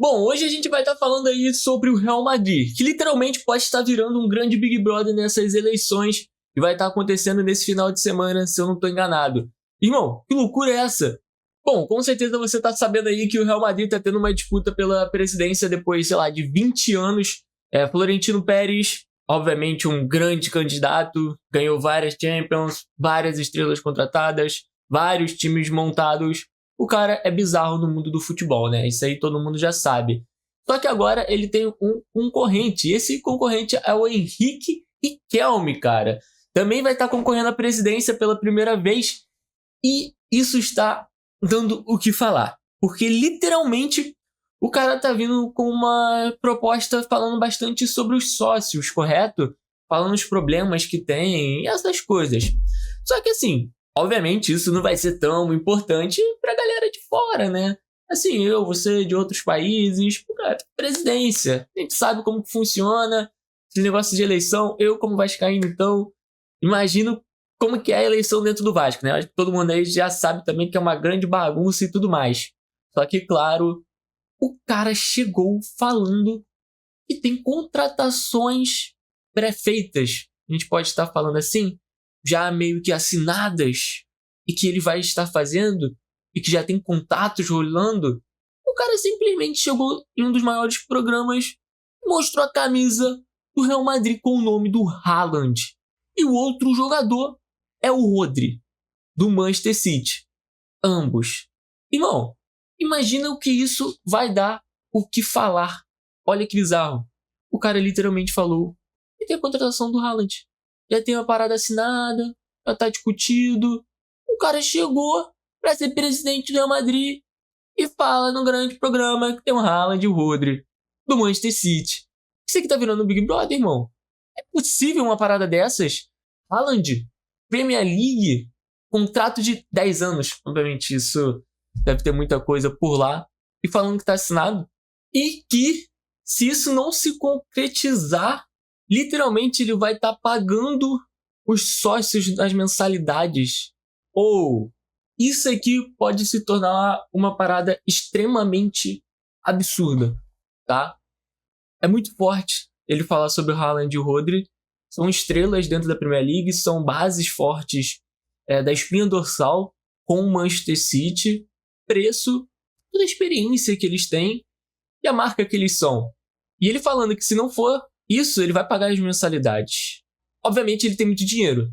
Bom, hoje a gente vai estar falando aí sobre o Real Madrid, que literalmente pode estar virando um grande Big Brother nessas eleições que vai estar acontecendo nesse final de semana, se eu não estou enganado. Irmão, que loucura é essa? Bom, com certeza você está sabendo aí que o Real Madrid está tendo uma disputa pela presidência depois, sei lá, de 20 anos. Florentino Pérez, obviamente um grande candidato, ganhou várias Champions, várias estrelas contratadas, vários times montados. O cara é bizarro no mundo do futebol, né? Isso aí todo mundo já sabe. Só que agora ele tem um concorrente. E esse concorrente é o Henrique Riquelme, cara. Também vai estar concorrendo à presidência pela primeira vez. E isso está dando o que falar. Porque literalmente o cara tá vindo com uma proposta falando bastante sobre os sócios, correto? Falando os problemas que tem e essas coisas. Só que assim, obviamente isso não vai ser tão importante pra galera de fora, né? Assim, você de outros países, cara, presidência. A gente sabe como que funciona esse negócio de eleição. Eu, como vascaíno, então, imagino como que é a eleição dentro do Vasco, né? Acho que todo mundo aí já sabe também que é uma grande bagunça e tudo mais. Só que, claro, o cara chegou falando que tem contratações pré-feitas. A gente pode estar falando assim, já meio que assinadas, e que ele vai estar fazendo, e que já tem contatos rolando. O cara simplesmente chegou em um dos maiores programas e mostrou a camisa do Real Madrid com o nome do Haaland. E o outro jogador é o Rodri, do Manchester City. Ambos. Irmão, imagina o que isso vai dar o que falar. Olha que bizarro. O cara literalmente falou que tem a contratação do Haaland. Já tem uma parada assinada, já tá discutido. O cara chegou para ser presidente do Real Madrid e fala no grande programa que tem o Haaland e o Rodri do Manchester City. Isso aqui tá virando um Big Brother, irmão. É possível uma parada dessas? Haaland, Premier League, contrato de 10 anos. Obviamente isso deve ter muita coisa por lá. E falando que tá assinado. E que, se isso não se concretizar, literalmente ele vai estar pagando os sócios das mensalidades. Ou isso aqui pode se tornar uma parada extremamente absurda, tá? É muito forte ele falar sobre o Haaland e o Rodri. São estrelas dentro da Premier League, são bases fortes da espinha dorsal com o Manchester City. Preço, toda a experiência que eles têm e a marca que eles são. E ele falando que se não for isso, ele vai pagar as mensalidades. Obviamente ele tem muito dinheiro.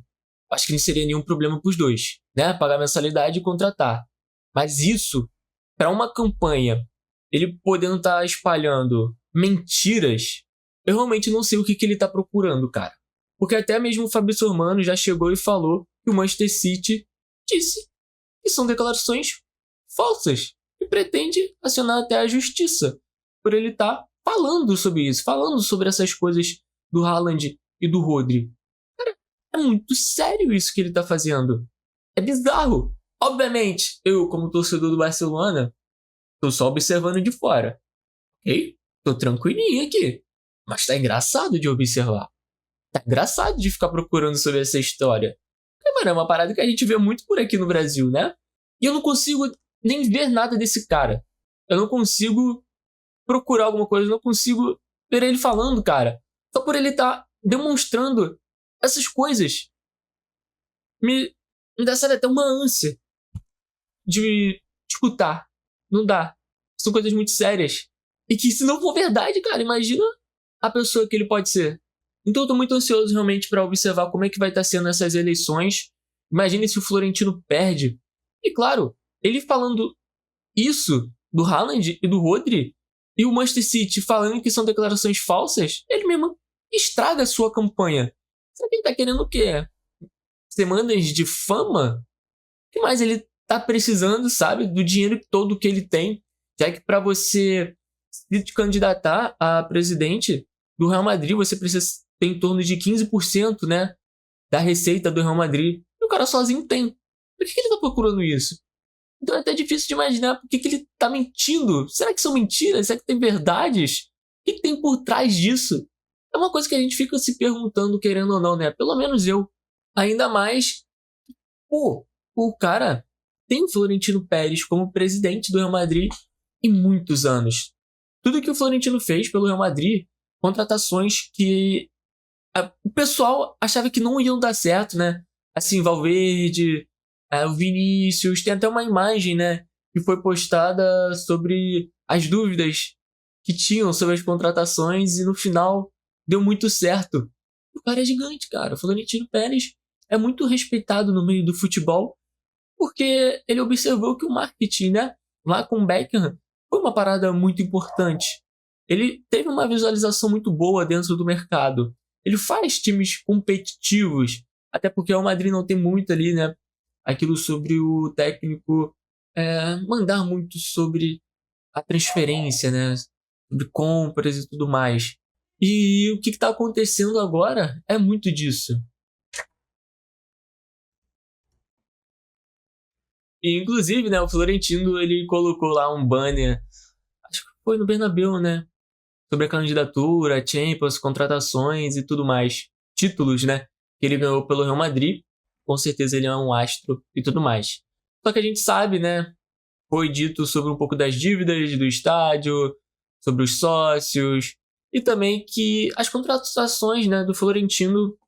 Acho que não seria nenhum problema para os dois, né? Pagar a mensalidade e contratar. Mas isso, para uma campanha, ele podendo estar espalhando mentiras, eu realmente não sei o que ele está procurando, cara. Porque até mesmo o Fabrício Romano já chegou e falou que o Manchester City disse que são declarações falsas e pretende acionar até a justiça por ele estar falando sobre isso, falando sobre essas coisas do Haaland e do Rodri. Cara, é muito sério isso que ele está fazendo. É bizarro. Obviamente, eu, como torcedor do Barcelona, tô só observando de fora. Ok? Tô tranquilinho aqui. Mas tá engraçado de observar. Tá engraçado de ficar procurando sobre essa história. Porque, mano, é uma parada que a gente vê muito por aqui no Brasil, né? E eu não consigo nem ver nada desse cara. Eu não consigo procurar alguma coisa, eu não consigo ver ele falando, cara. Só por ele estar demonstrando essas coisas. Me dá, sabe, até uma ânsia de escutar. Não dá. São coisas muito sérias. E que se não for verdade, cara, imagina a pessoa que ele pode ser. Então eu tô muito ansioso realmente para observar como é que vai estar sendo essas eleições. Imagine se o Florentino perde. E claro, ele falando isso do Haaland e do Rodri, e o Manchester City falando que são declarações falsas, ele mesmo estraga a sua campanha. Será que ele tá querendo o quê? Semanas de fama? O que mais ele tá precisando, sabe? Do dinheiro todo que ele tem. Já que para você se candidatar a presidente do Real Madrid, você precisa ter em torno de 15%, né, da receita do Real Madrid. E o cara sozinho tem. Por que ele tá procurando isso? Então é até difícil de imaginar por que ele tá mentindo. Será que são mentiras? Será que tem verdades? O que tem por trás disso? É uma coisa que a gente fica se perguntando, querendo ou não, né? Pelo menos eu. Ainda mais, pô, o cara tem o Florentino Pérez como presidente do Real Madrid em muitos anos. tudo que o Florentino fez pelo Real Madrid, contratações que o pessoal achava que não iam dar certo, né? Assim, Valverde, o Vinícius, tem até uma imagem, né, que foi postada sobre as dúvidas que tinham sobre as contratações e no final deu muito certo. O cara é gigante, cara. O Florentino Pérez é muito respeitado no meio do futebol porque ele observou que o marketing, né, lá com o Beckham, foi uma parada muito importante. Ele teve uma visualização muito boa dentro do mercado. Ele faz times competitivos, até porque o Madrid não tem muito ali, né, aquilo sobre o técnico mandar muito sobre a transferência, né, sobre compras e tudo mais. E o que está acontecendo agora é muito disso. E, inclusive, né, o Florentino ele colocou lá um banner, acho que foi no Bernabéu, né, sobre a candidatura, Champions, contratações e tudo mais. Títulos, né, que ele ganhou pelo Real Madrid. Com certeza ele é um astro e tudo mais. Só que a gente sabe, né, foi dito sobre um pouco das dívidas do estádio, sobre os sócios, e também que as contratações, né, do Florentino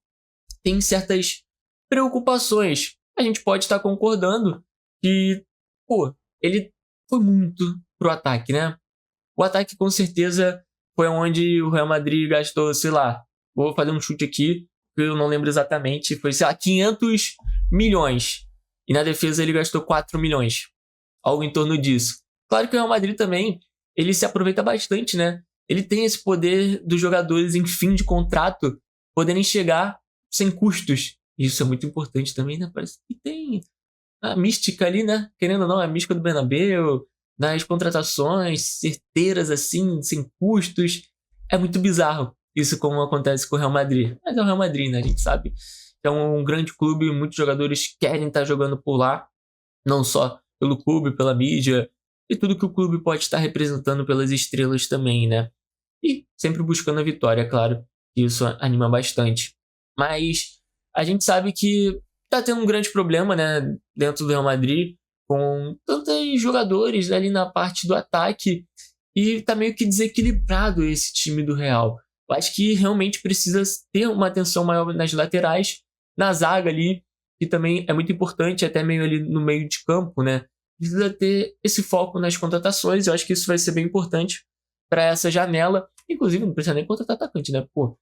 têm certas preocupações. A gente pode estar concordando que, pô, ele foi muito pro ataque, né? O ataque com certeza foi onde o Real Madrid gastou, sei lá, vou fazer um chute aqui, que eu não lembro exatamente, foi, sei lá, 500 milhões. E na defesa ele gastou 4 milhões. Algo em torno disso. Claro que o Real Madrid também, ele se aproveita bastante, né? Ele tem esse poder dos jogadores em fim de contrato poderem chegar sem custos. Isso é muito importante também, né? Parece que tem a mística ali, né? Querendo ou não, a mística do Bernabéu, nas contratações certeiras assim, sem custos. É muito bizarro isso como acontece com o Real Madrid. Mas é o Real Madrid, né? A gente sabe que é um grande clube, muitos jogadores querem estar jogando por lá, não só pelo clube, pela mídia, e tudo que o clube pode estar representando pelas estrelas também, né? E sempre buscando a vitória, claro. Isso anima bastante. Mas a gente sabe que tá tendo um grande problema, né, dentro do Real Madrid, com tantos jogadores ali na parte do ataque, e tá meio que desequilibrado esse time do Real. Eu acho que realmente precisa ter uma atenção maior nas laterais, na zaga ali, que também é muito importante, até meio ali no meio de campo, né? Precisa ter esse foco nas contratações. Eu acho que isso vai ser bem importante para essa janela. Inclusive, não precisa nem contratar atacante, né? Pô,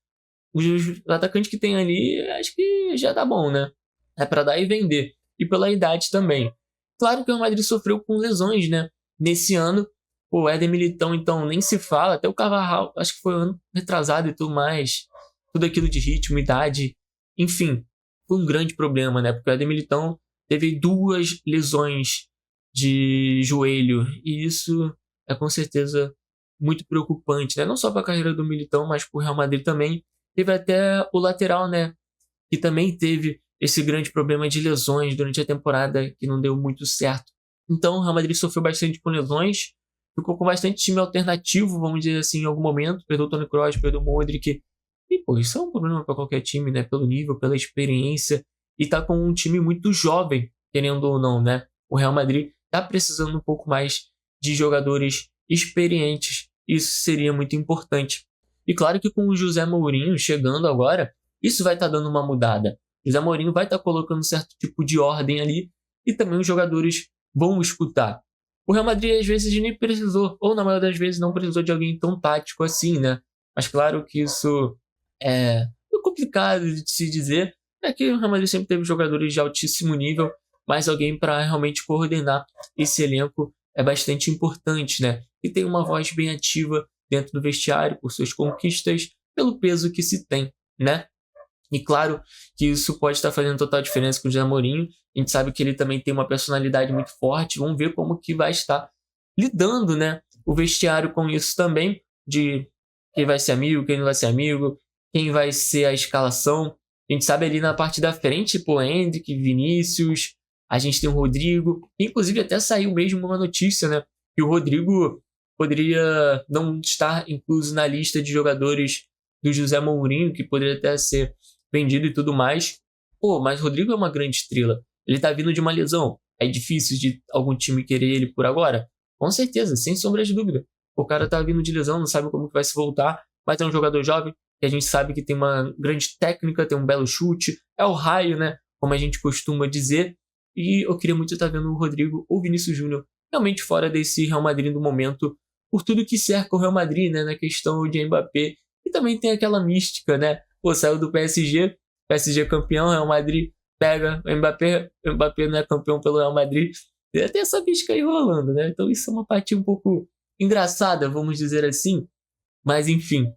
os atacantes que tem ali, acho que já tá bom, né? É para dar e vender. E pela idade também. Claro que o Madrid sofreu com lesões, né? Nesse ano, o Éder Militão, então, nem se fala. Até o Carvajal, acho que foi um ano retrasado e tudo mais. Tudo aquilo de ritmo, idade. Enfim, foi um grande problema, né? Porque o Éder Militão teve 2 lesões de joelho. E isso é com certeza muito preocupante, né? Não só para a carreira do Militão, mas para o Real Madrid também. Teve até o lateral, né? Que também teve esse grande problema de lesões durante a temporada, que não deu muito certo. Então o Real Madrid sofreu bastante com lesões, ficou com bastante time alternativo, vamos dizer assim, em algum momento. Perdeu o Toni Kroos, perdeu o Modric. E, pô, isso é um problema para qualquer time, né? Pelo nível, pela experiência. E tá com um time muito jovem, querendo ou não, né? O Real Madrid tá precisando um pouco mais de jogadores experientes. Isso seria muito importante. E claro que com o José Mourinho chegando agora, isso vai estar dando uma mudada. O José Mourinho vai estar colocando um certo tipo de ordem ali e também os jogadores vão escutar. O Real Madrid às vezes nem precisou, ou na maioria das vezes não precisou de alguém tão tático assim, né? Mas claro que isso é complicado de se dizer. É que o Real Madrid sempre teve jogadores de altíssimo nível, mas alguém para realmente coordenar esse elenco é bastante importante, né? E tem uma voz bem ativa dentro do vestiário, por suas conquistas, pelo peso que se tem, né? E claro que isso pode estar fazendo total diferença com o José Mourinho. A gente sabe que ele também tem uma personalidade muito forte. Vamos ver como que vai estar lidando, né, o vestiário com isso também, de quem vai ser amigo, quem não vai ser amigo, quem vai ser a escalação. A gente sabe ali na parte da frente, pô, Endrick, Vinícius, a gente tem o Rodrigo. Inclusive até saiu mesmo uma notícia, né, que o Rodrigo poderia não estar incluso na lista de jogadores do José Mourinho, que poderia até ser vendido e tudo mais. Pô, mas o Rodrigo é uma grande estrela. Ele tá vindo de uma lesão. É difícil de algum time querer ele por agora? Com certeza, sem sombra de dúvida. O cara tá vindo de lesão, não sabe como que vai se voltar, mas é um jogador jovem, que a gente sabe que tem uma grande técnica, tem um belo chute, é o raio, né? Como a gente costuma dizer. E eu queria muito estar vendo o Rodrigo ou Vinícius Júnior realmente fora desse Real Madrid no momento, por tudo que cerca o Real Madrid, né? Na questão de Mbappé. E também tem aquela mística, né? Pô, saiu do PSG, PSG campeão, Real Madrid pega o Mbappé não é campeão pelo Real Madrid. Tem essa mística aí rolando, né? Então isso é uma parte um pouco engraçada, vamos dizer assim. Mas enfim,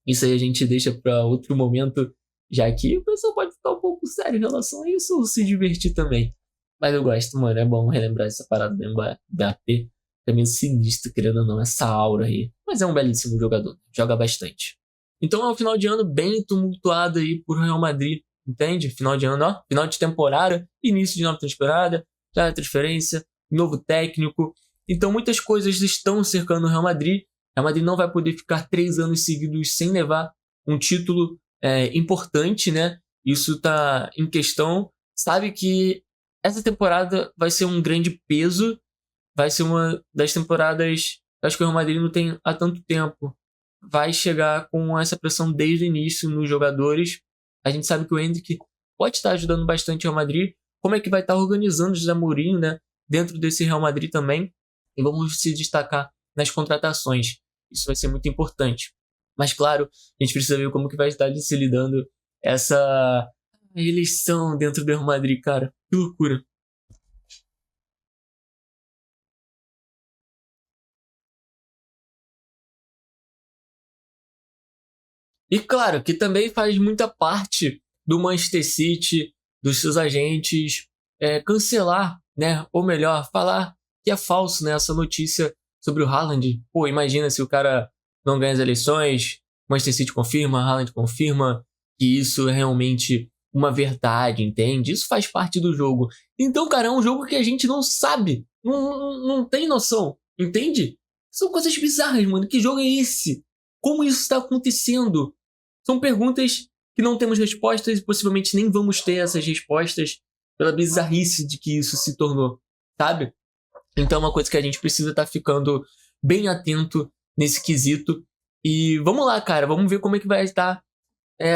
isso aí a gente deixa para outro momento, já que o pessoal pode ficar um pouco sério em relação a isso ou se divertir também. Mas eu gosto, mano, é bom relembrar essa parada do Mbappé. É meio sinistro, querendo ou não, essa aura aí. Mas é um belíssimo jogador, joga bastante. Então é um final de ano bem tumultuado aí por Real Madrid, entende? Final de ano, ó, final de temporada, início de nova temporada, já transferência, novo técnico. Então muitas coisas estão cercando o Real Madrid. O Real Madrid não vai poder ficar 3 anos seguidos sem levar um título importante, né? Isso está em questão. Sabe que essa temporada vai ser um grande peso. Vai ser uma das temporadas, acho que o Real Madrid não tem há tanto tempo. Vai chegar com essa pressão desde o início nos jogadores. A gente sabe que o Endrick pode estar ajudando bastante o Real Madrid. Como é que vai estar organizando o José Mourinho, né? Dentro desse Real Madrid também. E vamos se destacar nas contratações. Isso vai ser muito importante. Mas, claro, a gente precisa ver como que vai estar se lidando essa eleição dentro do Real Madrid, cara. Que loucura. E, claro, que também faz muita parte do Manchester City, dos seus agentes, cancelar, né? Ou melhor, falar que é falso, né? Essa notícia sobre o Haaland. Pô, imagina se o cara não ganha as eleições, Manchester City confirma, Haaland confirma que isso é realmente uma verdade, entende? Isso faz parte do jogo. Então, cara, é um jogo que a gente não sabe, não tem noção, entende? São coisas bizarras, mano. Que jogo é esse? Como isso está acontecendo? São perguntas que não temos respostas e possivelmente nem vamos ter essas respostas pela bizarrice de que isso se tornou, sabe? Então é uma coisa que a gente precisa estar ficando bem atento nesse quesito. E vamos lá, cara, vamos ver como é que vai estar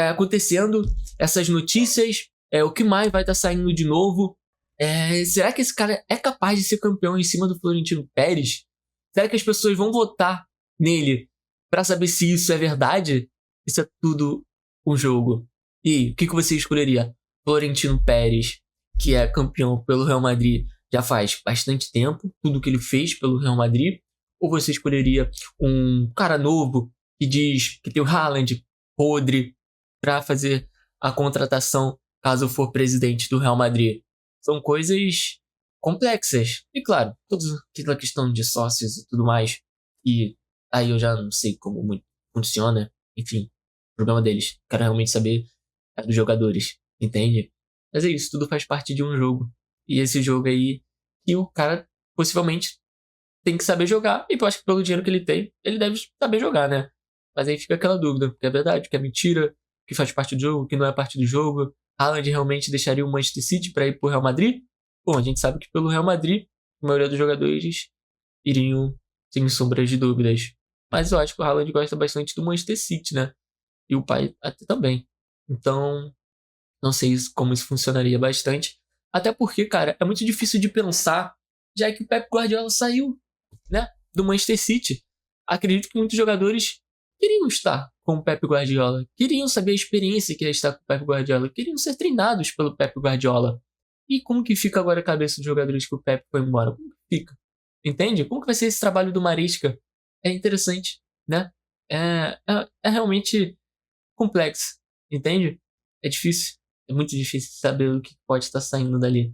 acontecendo essas notícias, o que mais vai estar saindo de novo. Será que esse cara é capaz de ser campeão em cima do Florentino Pérez? Será que as pessoas vão votar nele para saber se isso é verdade? Isso é tudo um jogo. E o que você escolheria? Florentino Pérez, que é campeão pelo Real Madrid já faz bastante tempo, tudo que ele fez pelo Real Madrid? Ou você escolheria um cara novo que diz que tem o Haaland, podre, para fazer a contratação caso for presidente do Real Madrid? São coisas complexas. E claro, toda aquela questão de sócios e tudo mais. E aí eu já não sei como muito funciona. Enfim, problema deles. Quero realmente saber dos jogadores, entende? Mas é isso, tudo faz parte de um jogo. E esse jogo aí, que o cara possivelmente tem que saber jogar. E eu acho que pelo dinheiro que ele tem, ele deve saber jogar, né? Mas aí fica aquela dúvida, que é verdade, que é mentira, que faz parte do jogo, que não é parte do jogo. Haaland realmente deixaria o Manchester City para ir pro Real Madrid? Bom, a gente sabe que pelo Real Madrid, a maioria dos jogadores iriam sem sombras de dúvidas. Mas eu acho que o Haaland gosta bastante do Manchester City, né? E o pai até também. Então, não sei como isso funcionaria bastante. Até porque, cara, é muito difícil de pensar, já que o Pep Guardiola saiu, né, do Manchester City. Acredito que muitos jogadores queriam estar com o Pep Guardiola, queriam saber a experiência que é estar com o Pep Guardiola, queriam ser treinados pelo Pep Guardiola. E como que fica agora a cabeça dos jogadores que o Pep foi embora? Como que fica? Entende? Como que vai ser esse trabalho do Maresca? É interessante, né? É realmente complexo, entende? É difícil, é muito difícil saber o que pode estar saindo dali.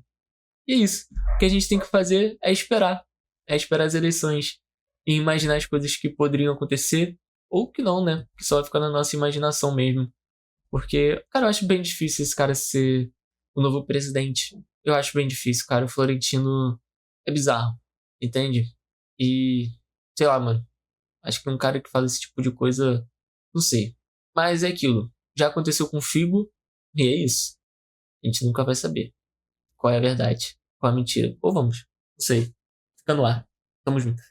E é isso. O que a gente tem que fazer é esperar. É esperar as eleições e imaginar as coisas que poderiam acontecer ou que não, né? Que só vai ficar na nossa imaginação mesmo. Porque, cara, eu acho bem difícil esse cara ser o novo presidente. Eu acho bem difícil, cara. O Florentino é bizarro, entende? E, sei lá, mano. Acho que um cara que faz esse tipo de coisa, não sei. Mas é aquilo. Já aconteceu com o Figo e é isso. A gente nunca vai saber qual é a verdade, qual é a mentira. Ou vamos, não sei. Fica no ar. Tamo junto.